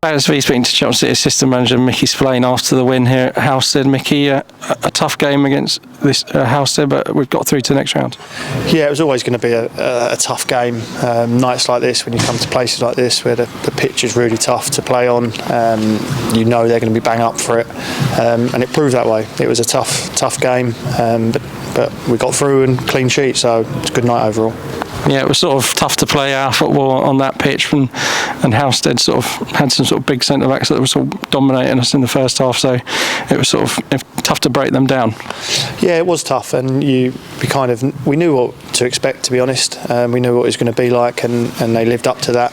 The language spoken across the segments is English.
ClaretsTV speaking to Chelsea assistant manager Mickey Spillane after the win here at Halstead. Mickey, a tough game against this Halstead, but we've got through to the next round. Yeah, it was always going to be a tough game. Nights like this, when you come to places like this where the pitch is really tough to play on, you know they're going to be bang up for it, and it proved that way. It was a tough game, but we got through and clean sheet, so it's a good night overall. Yeah, it was sort of tough to play our football on that pitch, and Halstead sort of had some sort of big centre backs that were sort of dominating us in the first half, so it was sort of tough to break them down. Yeah, it was tough, and we knew what to expect, to be honest. We knew what it was going to be like, and they lived up to that.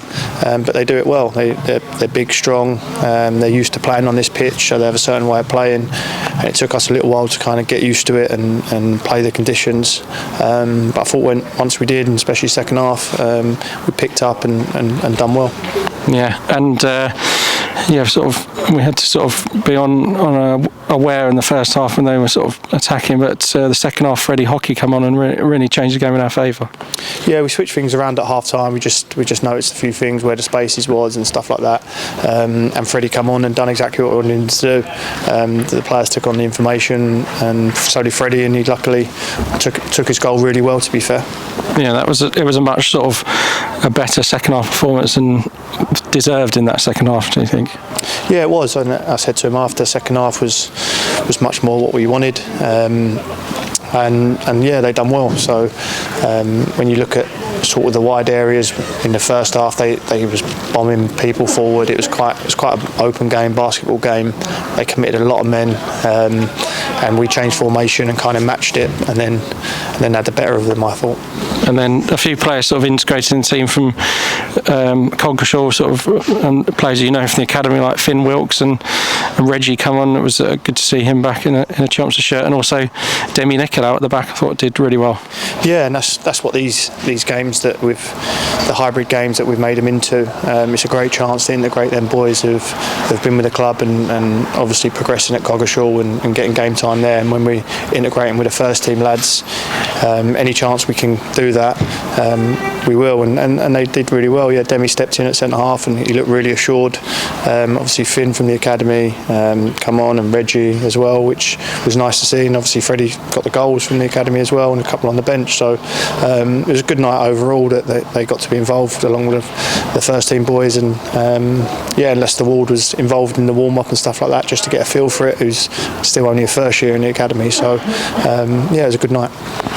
But they do it well. They're big, strong. They're used to playing on this pitch, so they have a certain way of playing. And it took us a little while to kind of get used to it and play the conditions. But I thought once we did, and especially second half, we picked up and done well. Yeah, and we had to sort of be on aware in the first half when they were sort of attacking, but the second half, Freddie Hockey come on and really changed the game in our favour. Yeah, we switched things around at half time. We just noticed a few things where the spaces was and stuff like that, and Freddie come on and done exactly what we wanted him to do. The players took on the information, and so did Freddie, and he luckily took his goal really well, to be fair. Yeah, it was a much sort of a better second half performance and deserved in that second half, do you think? Yeah, it was, and I said to him after, second half was much more what we wanted, and yeah, they done well. So when you look at sort of the wide areas in the first half, they was bombing people forward. It was quite an open game, basketball game. They committed a lot of men, and we changed formation and kind of matched it, and then had the better of them, I thought. And then a few players sort of integrated in the team from Coggeshall, sort of players from the academy like Finn Wilkes and Reggie come on. It was good to see him back in a Chelmsford shirt, and also Demi Nicolau at the back. I thought did really well. Yeah, and that's what these games that the hybrid games that we've made them into. It's a great chance to integrate them boys who've been with the club and obviously progressing at Coggeshall and getting game time there. And when we integrate them with the first team lads, any chance we can do that, we will, and they did really well. Yeah, Demi stepped in at centre half and he looked really assured. Obviously Finn from the academy come on, and Reggie as well, which was nice to see. And obviously Freddie got the goals from the academy as well, and a couple on the bench. So it was a good night overall that they got to be involved along with the first team boys. And yeah, Lester Ward was involved in the warm up and stuff like that, just to get a feel for it. Who's still only a first year in the academy. So yeah, it was a good night.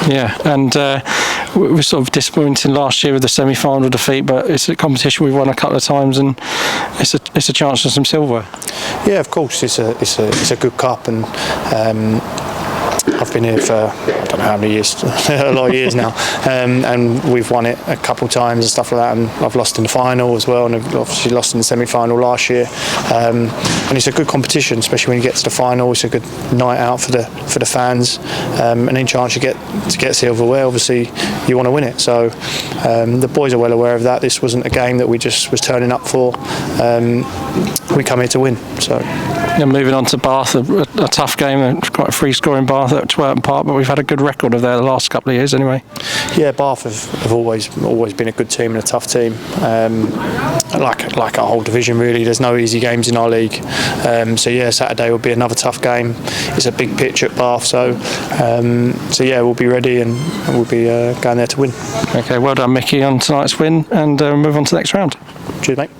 Yeah, and we were sort of disappointed last year with the semi-final defeat, but it's a competition we've won a couple of times, and it's a chance for some silverware. Yeah, of course, it's a good cup, and I've been here for I don't know how many years, a lot of years now, and we've won it a couple of times and stuff like that, and I've lost in the final as well, and I've obviously lost in the semi-final last year, and it's a good competition, especially when you get to the final. It's a good night out for the fans, and any chance you get to get silverware, obviously you want to win it. So the boys are well aware of that. This wasn't a game that we just was turning up for. We come here to win. So. Yeah, moving on to Bath, a tough game, quite a free scoring Bath at Twerton Park, but we've had a good record of there the last couple of years anyway. Yeah, Bath have always been a good team and a tough team, like our whole division really. There's no easy games in our league, so yeah, Saturday will be another tough game. It's a big pitch at Bath, so yeah, we'll be ready and we'll be going there to win. Okay, well done Mickey on tonight's win, and move on to the next round. Cheers mate.